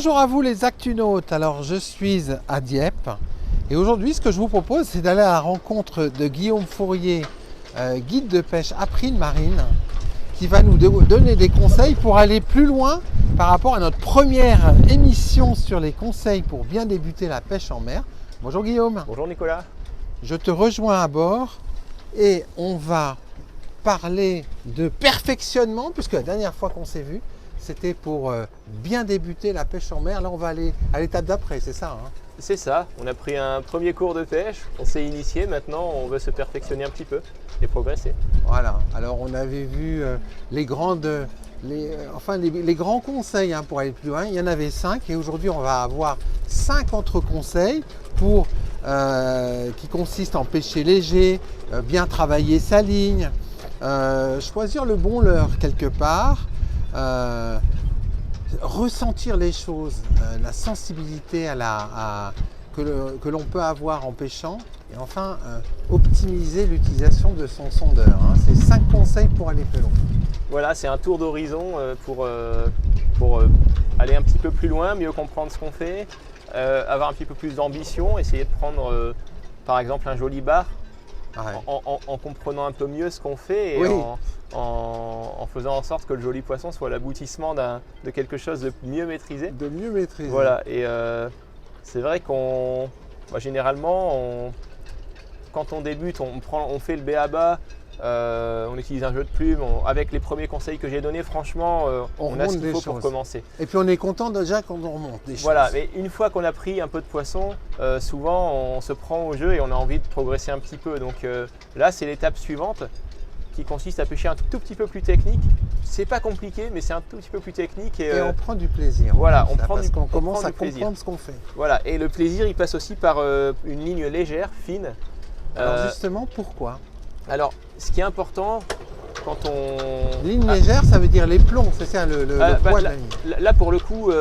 Bonjour à vous les actunautes, alors je suis à Dieppe et aujourd'hui ce que je vous propose c'est d'aller à la rencontre de Guillaume Fourier, guide de pêche April Marine, qui va nous donner des conseils pour aller plus loin par rapport à notre première émission sur les conseils pour bien débuter la pêche en mer. Bonjour Guillaume. Bonjour Nicolas. Je te rejoins à bord et on va parler de perfectionnement puisque la dernière fois qu'on s'est vu, c'était pour bien débuter la pêche en mer. Là, on va aller à l'étape d'après, c'est ça hein? C'est ça, on a pris un premier cours de pêche, on s'est initié, maintenant on veut se perfectionner un petit peu et progresser. Voilà, alors on avait vu les grands conseils hein, pour aller plus loin. Il y en avait 5 et aujourd'hui on va avoir 5 autres conseils qui consistent en pêcher léger, bien travailler sa ligne, choisir le bon leurre quelque part, ressentir les choses, la sensibilité que l'on peut avoir en pêchant et enfin optimiser l'utilisation de son sondeur. Hein. C'est 5 conseils pour aller plus loin. Voilà, c'est un tour d'horizon pour aller un petit peu plus loin, mieux comprendre ce qu'on fait, avoir un petit peu plus d'ambition, essayer de prendre par exemple un joli bar. Ouais. En comprenant un peu mieux ce qu'on fait et oui. en faisant en sorte que le joli poisson soit l'aboutissement de quelque chose de mieux maîtrisé. De mieux maîtriser. Voilà, et c'est vrai qu'on, généralement, quand on débute, on fait le b.a.-ba, on utilise un jeu de plumes. Avec les premiers conseils que j'ai donnés, franchement, on a ce qu'il faut pour commencer. Et puis on est content déjà quand on remonte des choses. Voilà, mais une fois qu'on a pris un peu de poisson, souvent on se prend au jeu et on a envie de progresser un petit peu. Donc là, c'est l'étape suivante qui consiste à pêcher un tout petit peu plus technique. C'est pas compliqué, mais c'est un tout petit peu plus technique. Et on prend du plaisir. Voilà, parce qu'on commence à comprendre ce qu'on fait. Voilà, et le plaisir, il passe aussi par une ligne légère, fine. Alors justement, pourquoi ? Alors, ce qui est important quand on… Ligne légère, ça veut dire les plombs, c'est ça le poids de la ligne. Là, pour le coup,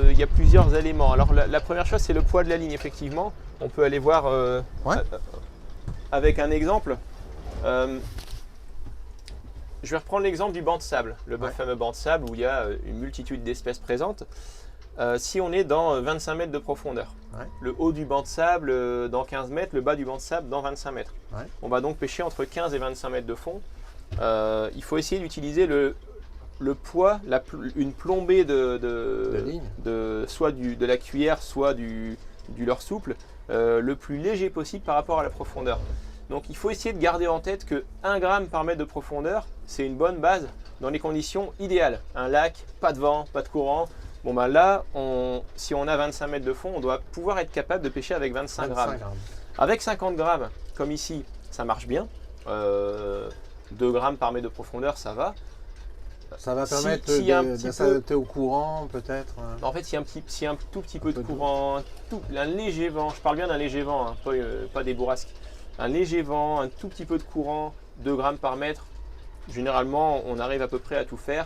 il y a plusieurs éléments. Alors, la première chose, c'est le poids de la ligne, effectivement. On peut aller voir avec un exemple. Je vais reprendre l'exemple du banc de sable, le fameux banc de sable où il y a une multitude d'espèces présentes. Si on est dans 25 mètres de profondeur, le haut du banc de sable dans 15 mètres, le bas du banc de sable dans 25 mètres. On va donc pêcher entre 15 et 25 mètres de fond. Il faut essayer d'utiliser le poids, une plombée soit de la cuillère, soit du leurre souple, le plus léger possible par rapport à la profondeur. Donc il faut essayer de garder en tête que 1 gramme par mètre de profondeur, c'est une bonne base dans les conditions idéales. Un lac, pas de vent, pas de courant. Bon ben là, si on a 25 mètres de fond, on doit pouvoir être capable de pêcher avec 25 grammes. Avec 50 grammes, comme ici, ça marche bien. 2 grammes par mètre de profondeur, ça va. Ça va permettre de s'adapter au courant, peut-être. En fait, s'il y a un tout petit peu de courant, un léger vent, je parle bien d'un léger vent, hein, pas des bourrasques. Un léger vent, un tout petit peu de courant, 2 grammes par mètre, généralement, on arrive à peu près à tout faire.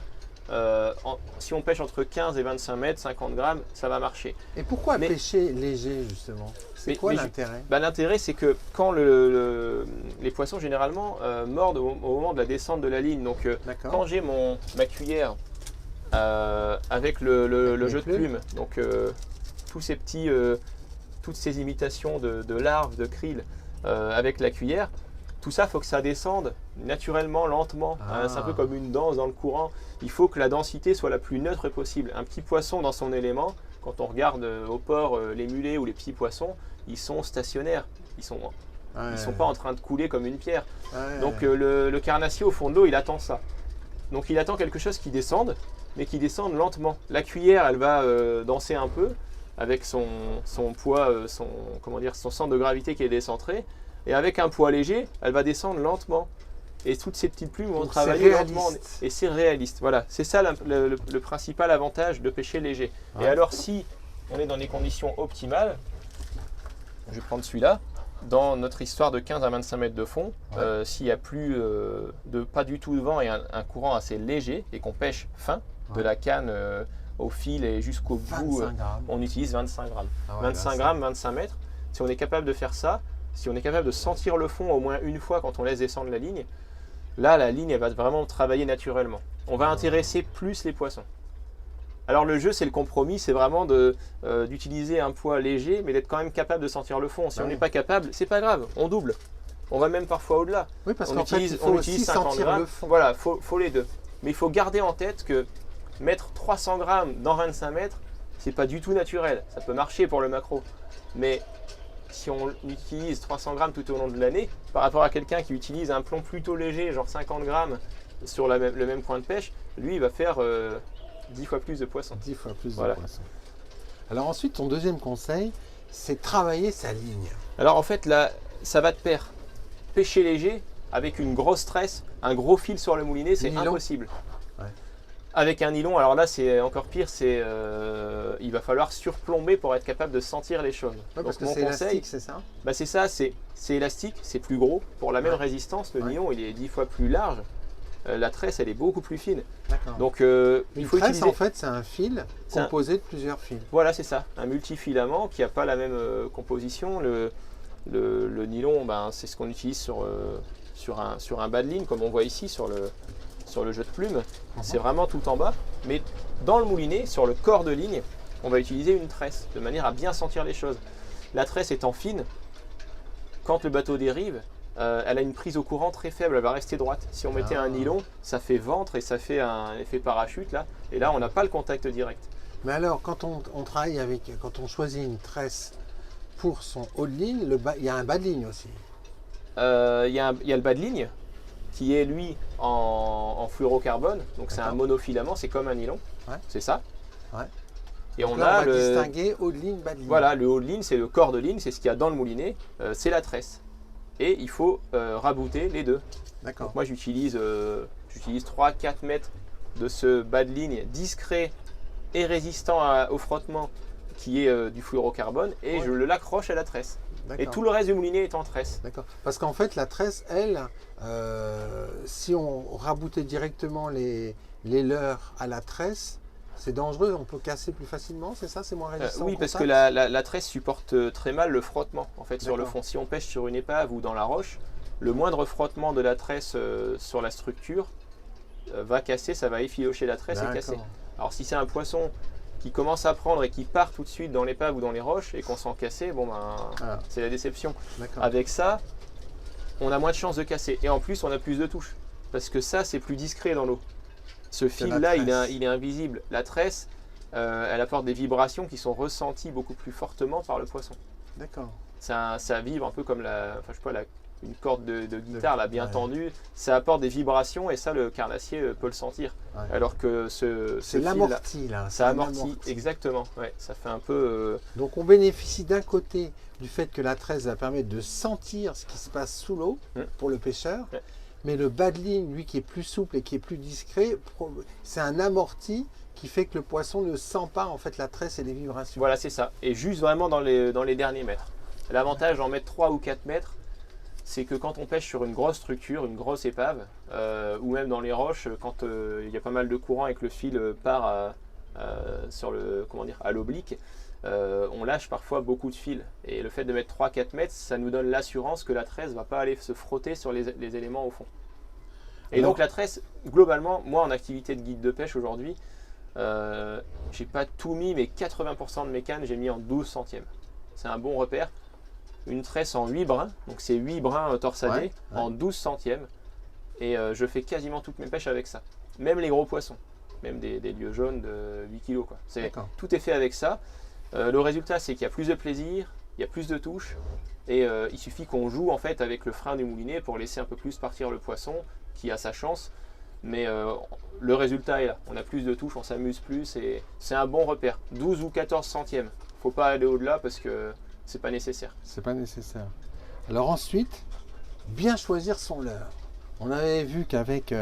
Si on pêche entre 15 et 25 mètres, 50 grammes, ça va marcher. Et pourquoi pêcher léger justement? C'est quoi l'intérêt? L'intérêt, c'est que quand les poissons généralement mordent au moment de la descente de la ligne. Donc quand j'ai ma cuillère avec le jeu de plumes, donc toutes ces imitations de larves, de krill avec la cuillère, tout ça, il faut que ça descende naturellement, lentement. C'est un peu comme une danse dans le courant. Il faut que la densité soit la plus neutre possible. Un petit poisson dans son élément, quand on regarde au port les mulets ou les petits poissons, ils sont stationnaires. Ils sont pas en train de couler comme une pierre. Donc le carnassier au fond de l'eau, il attend ça. Donc il attend quelque chose qui descende, mais qui descende lentement. La cuillère, elle va danser un peu avec son poids, son centre de gravité qui est décentré. Et avec un poids léger, elle va descendre lentement. Et toutes ces petites plumes vont travailler lentement. Et c'est réaliste. Voilà, c'est ça le principal avantage de pêcher léger. Et alors, si on est dans des conditions optimales, je vais prendre celui-là, dans notre histoire de 15 à 25 mètres de fond, s'il n'y a plus pas du tout de vent et un courant assez léger, et qu'on pêche fin, de la canne au fil et jusqu'au bout, on utilise 25 grammes. 25 grammes, 25 mètres. Si on est capable de faire ça, si on est capable de sentir le fond au moins une fois quand on laisse descendre la ligne, là, la ligne, elle va vraiment travailler naturellement. On va intéresser plus les poissons. Alors le jeu, c'est le compromis, c'est vraiment d'utiliser un poids léger, mais d'être quand même capable de sentir le fond. Si on n'est pas capable, c'est pas grave, on double. On va même parfois au-delà. Oui, parce qu'en fait, il faut aussi sentir le fond. Voilà, faut les deux. Mais il faut garder en tête que mettre 300 grammes dans 25 mètres, c'est pas du tout naturel. Ça peut marcher pour le macro. Mais si on utilise 300 grammes tout au long de l'année, par rapport à quelqu'un qui utilise un plomb plutôt léger, genre 50 grammes sur le même point de pêche, lui, il va faire 10 fois plus de poissons. 10 fois plus de poissons. Alors ensuite, ton deuxième conseil, c'est travailler sa ligne. Alors en fait, là, ça va de pair. Pêcher léger, avec une grosse tresse, un gros fil sur le moulinet, c'est impossible. Ouais. Avec un nylon, alors là, c'est encore pire, il va falloir surplomber pour être capable de sentir les choses. Ouais, parce que c'est élastique, c'est ça? Bah c'est ça, c'est élastique, c'est plus gros. Pour la même résistance, le nylon, il est 10 fois plus large. La tresse, elle est beaucoup plus fine. Donc, il faut utiliser... en fait, c'est un fil composé de plusieurs fils. Voilà, c'est ça. Un multifilament qui n'a pas la même composition. Le nylon, ben, c'est ce qu'on utilise sur un bas de ligne, comme on voit ici sur le jeu de plume. C'est vraiment tout en bas. Mais dans le moulinet, sur le corps de ligne, on va utiliser une tresse, de manière à bien sentir les choses. La tresse étant fine, quand le bateau dérive, elle a une prise au courant très faible, elle va rester droite. Si on mettait un nylon, ça fait ventre et ça fait un effet parachute là. Et là, on n'a pas le contact direct. Mais alors, quand on travaille quand on choisit une tresse pour son haut de ligne, il y a un bas de ligne aussi. Il y a le bas de ligne qui est lui en fluorocarbone. Donc c'est un monofilament, c'est comme un nylon. Ouais. C'est ça. Ouais. Et on va distinguer haut de ligne, bas de ligne. Voilà, le haut de ligne, c'est le corps de ligne, c'est ce qu'il y a dans le moulinet, c'est la tresse. Et il faut rabouter les deux. D'accord. Donc moi j'utilise 3-4 mètres de ce bas de ligne discret et résistant au frottement qui est du fluorocarbone et je l'accroche à la tresse. Et tout le reste du moulinet est en tresse. D'accord. Parce qu'en fait la tresse, elle, si on raboutait directement les leurres à la tresse, c'est dangereux, on peut casser plus facilement, c'est ça? C'est moins résistant? Oui, parce que la tresse supporte très mal le frottement en fait, sur le fond. Si on pêche sur une épave ou dans la roche, le moindre frottement de la tresse sur la structure va casser, ça va effilocher la tresse et casser. Alors si c'est un poisson qui commence à prendre et qui part tout de suite dans l'épave ou dans les roches et qu'on sent casser, bon ben, c'est la déception. Avec ça, on a moins de chances de casser. Et en plus, on a plus de touches. Parce que ça, c'est plus discret dans l'eau. Ce fil-là, il est invisible. La tresse, elle apporte des vibrations qui sont ressenties beaucoup plus fortement par le poisson. D'accord. Ça vibre un peu comme je sais pas, une corde de guitare là, bien tendue. Ça apporte des vibrations et ça, le carnassier peut le sentir. Ouais. Alors que c'est l'amorti là. Ça amortit, exactement. Ouais, ça fait un peu... Donc on bénéficie d'un côté du fait que la tresse va permettre de sentir ce qui se passe sous l'eau pour le pêcheur. Mais le bas de ligne, lui qui est plus souple et qui est plus discret, c'est un amorti qui fait que le poisson ne sent pas en fait la tresse et les vibrations. Voilà, c'est ça. Et juste vraiment dans les derniers mètres. L'avantage d'en mettre 3 ou 4 mètres, c'est que quand on pêche sur une grosse structure, une grosse épave, ou même dans les roches, quand il y a pas mal de courant et que le fil part à l'oblique, on lâche parfois beaucoup de fil. Et le fait de mettre 3-4 mètres, ça nous donne l'assurance que la tresse ne va pas aller se frotter sur les éléments au fond. Et donc la tresse, globalement, moi en activité de guide de pêche aujourd'hui, j'ai pas tout mis, mais 80% de mes cannes, j'ai mis en 12 centièmes. C'est un bon repère. Une tresse en 8 brins, donc c'est 8 brins torsadés en 12 centièmes. Et je fais quasiment toutes mes pêches avec ça. Même les gros poissons, même des lieux jaunes de 8 kg. Tout est fait avec ça. Le résultat, c'est qu'il y a plus de plaisir, il y a plus de touches. Et il suffit qu'on joue en fait avec le frein du moulinet pour laisser un peu plus partir le poisson qui a sa chance. Mais le résultat est là. On a plus de touches, on s'amuse plus. Et c'est un bon repère. 12 ou 14 centièmes. Faut pas aller au-delà parce que c'est pas nécessaire. C'est pas nécessaire. Alors ensuite, bien choisir son leurre. On avait vu qu'avec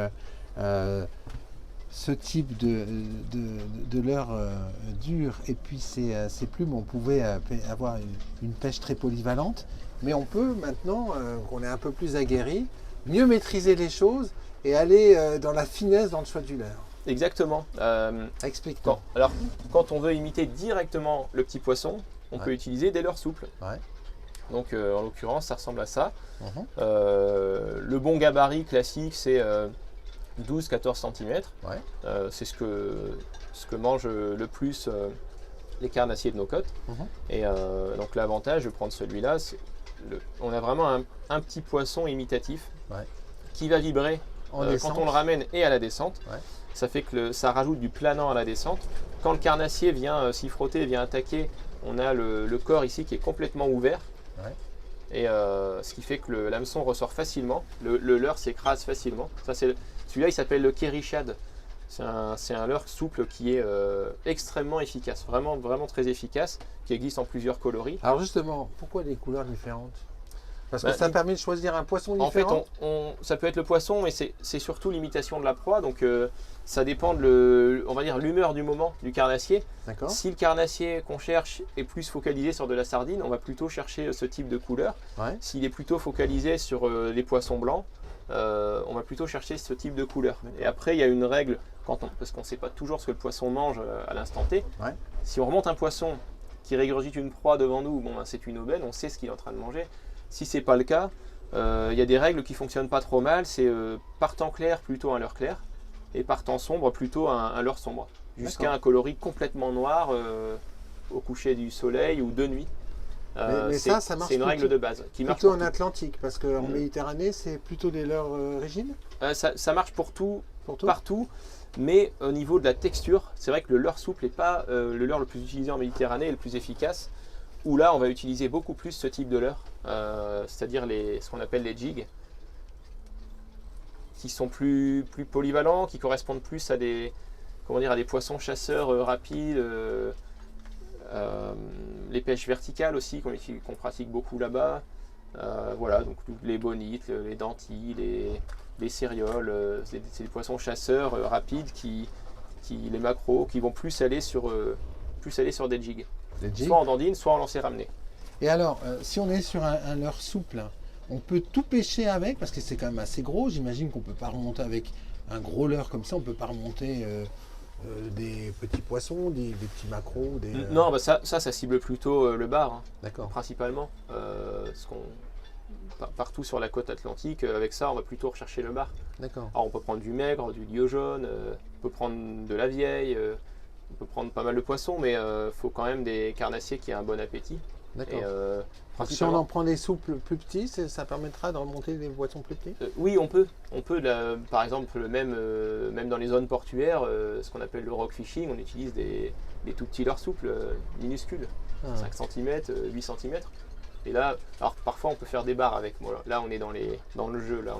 ce type de leurre dur et puis ces plumes, on pouvait avoir une pêche très polyvalente. Mais on peut maintenant, qu'on est un peu plus aguerri, mieux maîtriser les choses et aller dans la finesse dans le choix du leurre. Exactement. Explique-toi. Alors, quand on veut imiter directement le petit poisson, on peut utiliser des leurres souples. Donc, en l'occurrence, ça ressemble à ça. Le bon gabarit classique, c'est 12-14 cm. Ouais. C'est ce que mangent le plus les carnassiers de nos côtes. Et donc l'avantage de prendre celui-là, on a vraiment un petit poisson imitatif qui va vibrer quand on le ramène et à la descente. Ça fait que ça rajoute du planant à la descente. Quand le carnassier vient s'y frotter, vient attaquer, on a le corps ici qui est complètement ouvert. Et ce qui fait que l'hameçon ressort facilement, le leurre s'écrase facilement. Celui-là il s'appelle le Kerichad. C'est un leurre souple qui est extrêmement efficace, vraiment, vraiment très efficace, qui existe en plusieurs coloris. Alors justement, pourquoi des couleurs différentes? Parce que ça permet de choisir un poisson différent. En fait, ça peut être le poisson, mais c'est surtout l'imitation de la proie. Donc ça dépend de on va dire l'humeur du moment du carnassier. Si le carnassier qu'on cherche est plus focalisé sur de la sardine, on va plutôt chercher ce type de couleur. S'il est plutôt focalisé sur les poissons blancs, on va plutôt chercher ce type de couleur. Et après, il y a une règle, parce qu'on ne sait pas toujours ce que le poisson mange à l'instant T. Si on remonte un poisson qui régurgite une proie devant nous, bon, ben, c'est une aubaine, on sait ce qu'il est en train de manger. Si ce n'est pas le cas, il y a des règles qui ne fonctionnent pas trop mal. C'est par temps clair, plutôt un leurre clair, et par temps sombre, plutôt un leurre sombre. Jusqu'à un coloris complètement noir au coucher du soleil ou de nuit. Mais ça marche. C'est une règle de base qui marche plutôt en Atlantique, parce qu'en Méditerranée, c'est plutôt des leurres rigides. Ça marche pour tout, partout, mais au niveau de la texture, c'est vrai que le leurre souple n'est pas le leurre le plus utilisé en Méditerranée et le plus efficace. Où là, on va utiliser beaucoup plus ce type de leurre, c'est-à-dire ce qu'on appelle les jigs, qui sont plus polyvalents, qui correspondent plus à des poissons chasseurs rapides. Les pêches verticales aussi qu'on pratique beaucoup là-bas. Voilà, donc les bonites, les dentilles, les cérioles, c'est des poissons chasseurs rapides les macros qui vont plus aller sur des jigs. Soit en dandine, soit en lancer ramené. Et alors, si on est sur un leurre souple, on peut tout pêcher avec, parce que c'est quand même assez gros. J'imagine qu'on ne peut pas remonter avec un gros leurre comme ça, on ne peut pas remonter des petits poissons, des petits macros. Non, bah ça cible plutôt le bar, principalement. Partout sur la côte atlantique, avec ça, on va plutôt rechercher le bar. Alors on peut prendre du maigre, du lieu jaune, on peut prendre de la vieille, on peut prendre pas mal de poissons, mais il faut quand même des carnassiers qui aient un bon appétit. Si on en prend des souples plus petits, ça permettra de remonter des poissons plus petits? Oui, on peut. Par exemple, même dans les zones portuaires, ce qu'on appelle le rock fishing, on utilise des tout petits leurres souples, minuscules, 5 cm, 8 cm. Et là, alors parfois on peut faire des barres avec. Bon, là, on est dans le jeu, là,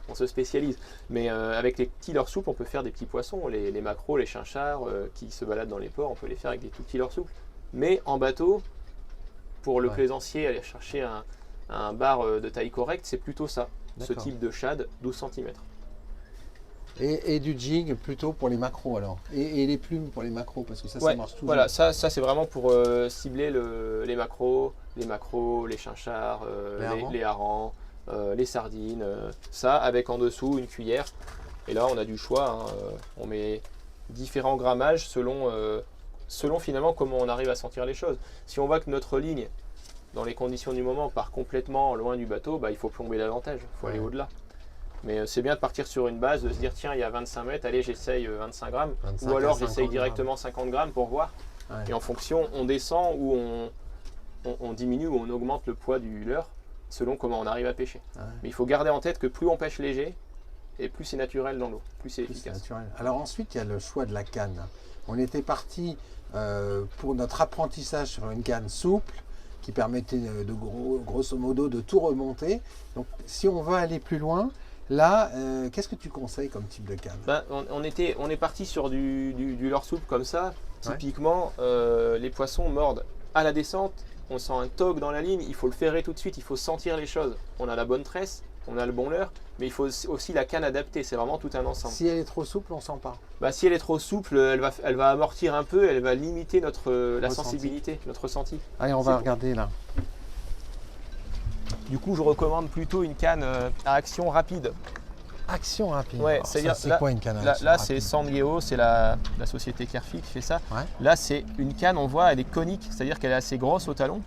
on se spécialise. Mais avec les petits leurres souples, on peut faire des petits poissons, les macros, les chinchards qui se baladent dans les ports, on peut les faire avec des tout petits leurres souples. Mais en bateau, pour le plaisancier, aller chercher un bar de taille correcte, c'est plutôt ça, ce type de shad, 12 cm. Et du jig plutôt pour les macros alors. Et les plumes pour les macros, parce que ça marche toujours. Voilà, ça c'est vraiment pour cibler les macros, les chinchards, les harengs, les sardines, ça avec en dessous une cuillère. Et là on a du choix, on met différents grammages selon finalement comment on arrive à sentir les choses. Si on voit que notre ligne, dans les conditions du moment, part complètement loin du bateau, bah, il faut plomber davantage, il faut aller au-delà. Mais c'est bien de partir sur une base, de se dire tiens il y a 25 mètres, allez j'essaye 25 grammes, ou alors j'essaye directement 50 grammes pour voir. Et en fonction, on descend ou on diminue ou on augmente le poids du leurre selon comment on arrive à pêcher. Mais il faut garder en tête que plus on pêche léger, et plus c'est naturel dans l'eau, plus c'est efficace. Alors ensuite il y a le choix de la canne. On était parti pour notre apprentissage sur une canne souple qui permettait grosso modo de tout remonter. Donc si on veut aller plus loin, là, qu'est-ce que tu conseilles comme type de canne? On est parti sur du leurre souple comme ça. Typiquement, les poissons mordent à la descente, on sent un togue dans la ligne, il faut le ferrer tout de suite, il faut sentir les choses. On a la bonne tresse, on a le bon leurre, mais il faut aussi la canne adaptée, c'est vraiment tout un ensemble. Si elle est trop souple, on ne sent pas. Si elle est trop souple, elle va amortir un peu, elle va limiter la sensibilité, notre ressenti. Allez, on va regarder là. Du coup, je recommande plutôt une canne à action rapide. Action rapide. Ouais, c'est quoi une canne à action rapide? Là, c'est Sandgeo, c'est la société Kerfi qui fait ça. Là, c'est une canne, on voit, elle est conique, c'est-à-dire qu'elle est assez grosse au talon.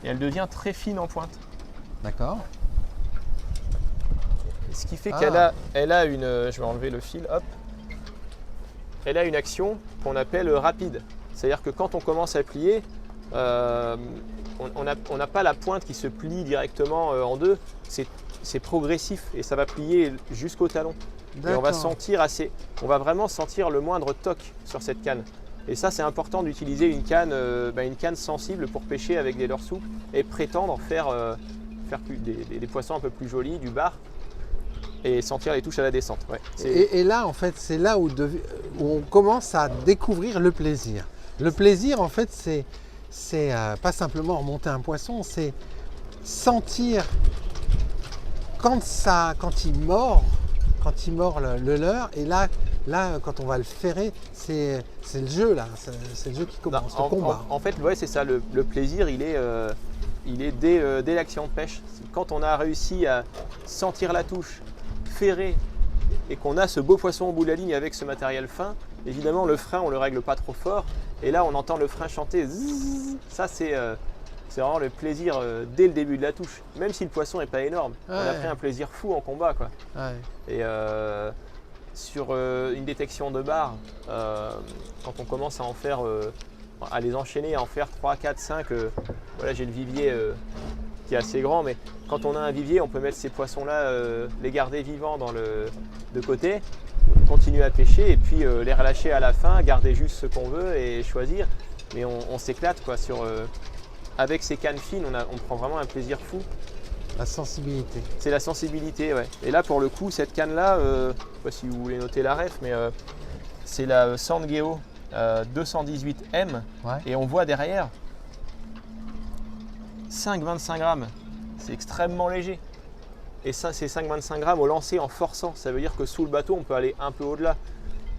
Et elle devient très fine en pointe. D'accord. Ce qui fait qu'elle a une... Je vais enlever le fil, hop. Elle a une action qu'on appelle rapide. C'est-à-dire que quand on commence à plier, on n'a pas la pointe qui se plie directement en deux. C'est progressif et ça va plier jusqu'au talon. Et on va vraiment sentir le moindre toc sur cette canne. Et ça, c'est important d'utiliser une canne sensible pour pêcher avec des leurres souples et prétendre faire des poissons un peu plus jolis, du bar, et sentir les touches à la descente. Ouais, et là, en fait, c'est là où on commence à découvrir le plaisir. Le plaisir, en fait, c'est pas simplement remonter un poisson, c'est sentir quand il mord le leurre, et là, quand on va le ferrer, c'est le jeu là, c'est le jeu qui commence, le combat. En fait, ouais, c'est ça, le plaisir, il est dès l'action de pêche. Quand on a réussi à sentir la touche, ferrer, et qu'on a ce beau poisson au bout de la ligne avec ce matériel fin, évidemment le frein, on le règle pas trop fort, et là on entend le frein chanter, zzz, ça c'est vraiment le plaisir dès le début de la touche, même si le poisson n'est pas énorme. Ouais. On a pris un plaisir fou en combat, quoi. Ouais. Et sur une détection de bar, quand on commence à en faire, à les enchaîner, à en faire 3, 4, 5, voilà, j'ai le vivier qui est assez grand, mais quand on a un vivier, on peut mettre ces poissons-là, les garder vivants de côté, continuer à pêcher et puis les relâcher à la fin, garder juste ce qu'on veut et choisir. Mais on s'éclate, quoi, avec ces cannes fines, on prend vraiment un plaisir fou. La sensibilité. C'est la sensibilité, ouais. Et là, pour le coup, cette canne-là, je ne sais pas si vous voulez noter la ref, mais c'est la Sandgeo 218M. Ouais. Et on voit derrière 5,25 grammes. C'est extrêmement léger. Et ça, c'est 5,25 grammes au lancer en forçant. Ça veut dire que sous le bateau, on peut aller un peu au-delà.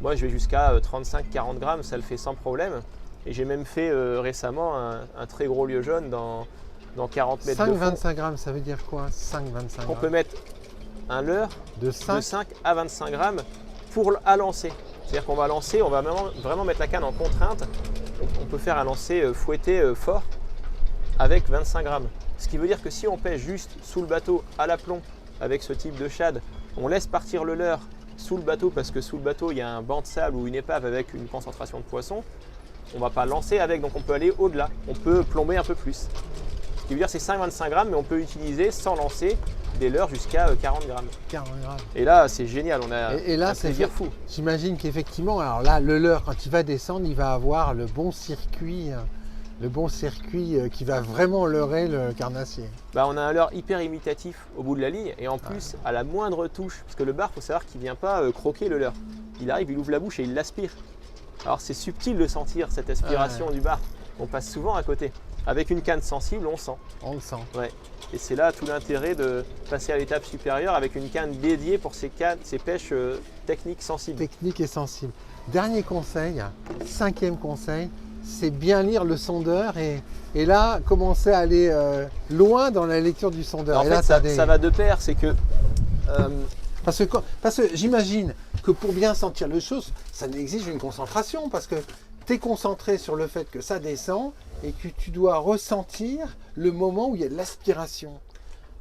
Moi, je vais jusqu'à 35-40 grammes, ça le fait sans problème. Et j'ai même fait récemment un très gros lieu jaune dans 40 mètres de fond. 5,25 grammes, ça veut dire quoi? 5,25 grammes. On peut mettre un leurre de 5 à 25 grammes à lancer. C'est-à-dire qu'on va lancer, on va vraiment mettre la canne en contrainte. On peut faire un lancer fouetté fort avec 25 grammes. Ce qui veut dire que si on pêche juste sous le bateau à l'aplomb avec ce type de shad, on laisse partir le leurre sous le bateau parce que sous le bateau il y a un banc de sable ou une épave avec une concentration de poisson. On ne va pas lancer avec, donc on peut aller au-delà. On peut plomber un peu plus. Ce qui veut dire que c'est 5,25 grammes, mais on peut utiliser sans lancer des leurres jusqu'à 40 grammes. 40 grammes. Et là, c'est génial. On a et là, un plaisir fou. J'imagine qu'effectivement, alors là, le leurre, quand il va descendre, il va avoir le bon circuit qui va vraiment leurrer le carnassier. Bah, on a un leurre hyper imitatif au bout de la ligne, et en plus, à la moindre touche, parce que le bar, il faut savoir qu'il ne vient pas croquer le leurre. Il arrive, il ouvre la bouche et il l'aspire. Alors c'est subtil de sentir cette aspiration du bar. On passe souvent à côté. Avec une canne sensible, on sent. On le sent. Ouais. Et c'est là tout l'intérêt de passer à l'étape supérieure avec une canne dédiée pour ces pêches techniques sensibles. Techniques et sensibles. Dernier conseil, 5e conseil, c'est bien lire le sondeur et là commencer à aller loin dans la lecture du sondeur. En fait, ça va de pair, c'est que parce que j'imagine que pour bien sentir les choses, ça exige une concentration parce que tu es concentré sur le fait que ça descend et que tu dois ressentir le moment où il y a de l'aspiration.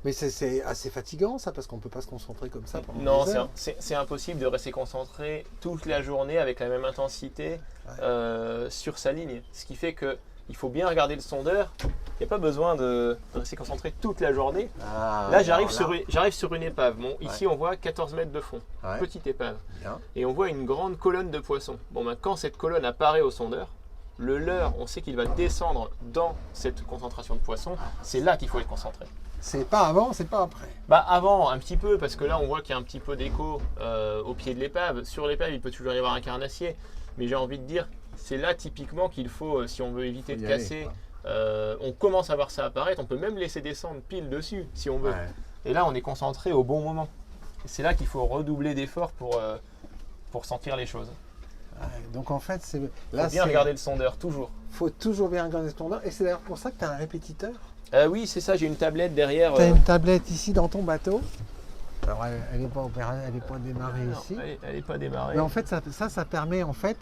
Mais c'est assez fatigant ça parce qu'on ne peut pas se concentrer comme ça pendant des heures. Non, c'est impossible de rester concentré toute la journée avec la même intensité sur sa ligne. Ce qui fait qu'il faut bien regarder le sondeur. Il n'y a pas besoin de rester concentré toute la journée. Là, j'arrive sur une épave. Bon, ici, on voit 14 mètres de fond. Ouais. Petite épave. Bien. Et on voit une grande colonne de poissons. Bon, ben, quand cette colonne apparaît au sondeur, le leurre, on sait qu'il va descendre dans cette concentration de poissons. C'est là qu'il faut être concentré. C'est pas avant, c'est pas après. Bah avant, un petit peu, parce que là, on voit qu'il y a un petit peu d'écho au pied de l'épave. Sur l'épave, il peut toujours y avoir un carnassier. Mais j'ai envie de dire, c'est là typiquement qu'il faut, si on veut éviter de casser, on commence à voir ça apparaître. On peut même laisser descendre pile dessus, si on veut. Ouais. Et là, on est concentré au bon moment. Et c'est là qu'il faut redoubler d'efforts pour sentir les choses. Donc en fait, il faut bien regarder le sondeur, toujours. Il faut toujours bien regarder le sondeur. Et c'est d'ailleurs pour ça que tu as un répétiteur. Oui, c'est ça, j'ai une tablette derrière. Tu as une tablette ici dans ton bateau. Alors elle n'est pas démarrée ici. Elle n'est pas démarrée. Mais en fait, ça permet, en fait,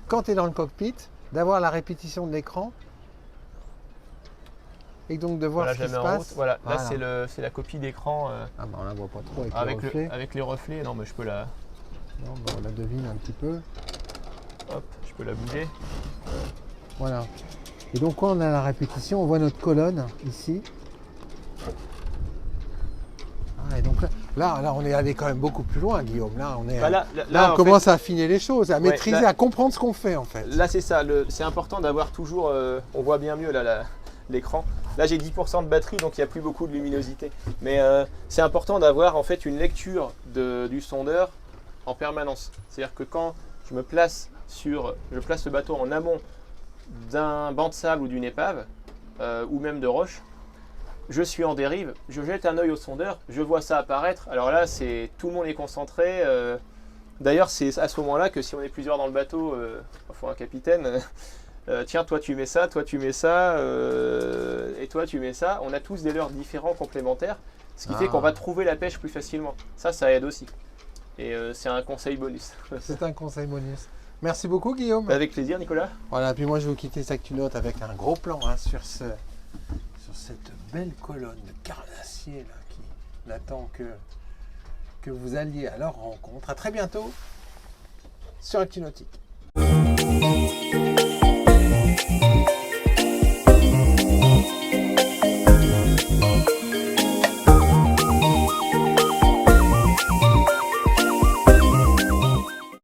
quand tu es dans le cockpit, d'avoir la répétition de l'écran et donc de voir voilà, ce qui se en passe. route. Voilà, là c'est la copie d'écran. Ah bah on la voit pas trop avec les reflets. Avec les reflets, non mais je peux la... Non, bah, on la devine un petit peu. Hop, je peux la bouger. Voilà. Et donc quand on a la répétition, on voit notre colonne ici. Ah, et donc là, on est allé quand même beaucoup plus loin, Guillaume. Là, on commence à affiner les choses, à maîtriser, à comprendre ce qu'on fait en fait. Là, c'est ça. C'est important d'avoir toujours. On voit bien mieux là l'écran. Là, j'ai 10% de batterie, donc il n'y a plus beaucoup de luminosité. Mais c'est important d'avoir en fait une lecture du sondeur en permanence. C'est-à-dire que quand je place le bateau en amont d'un banc de sable ou d'une épave, ou même de roche, je suis en dérive, je jette un œil au sondeur, je vois ça apparaître. Alors là, tout le monde est concentré. D'ailleurs, c'est à ce moment-là que si on est plusieurs dans le bateau, il faut un capitaine. Tiens, toi tu mets ça, toi tu mets ça, et toi tu mets ça. On a tous des leurres différents, complémentaires, ce qui fait qu'on va trouver la pêche plus facilement. Ça aide aussi. Et c'est un conseil bonus. C'est un conseil bonus. Merci beaucoup, Guillaume. Avec plaisir, Nicolas. Voilà, puis moi je vais vous quitter Actu-Notes avec un gros plan sur cette belle colonne de carnassiers là, qui n'attend que vous alliez à leur rencontre. À très bientôt sur Actu Nautique.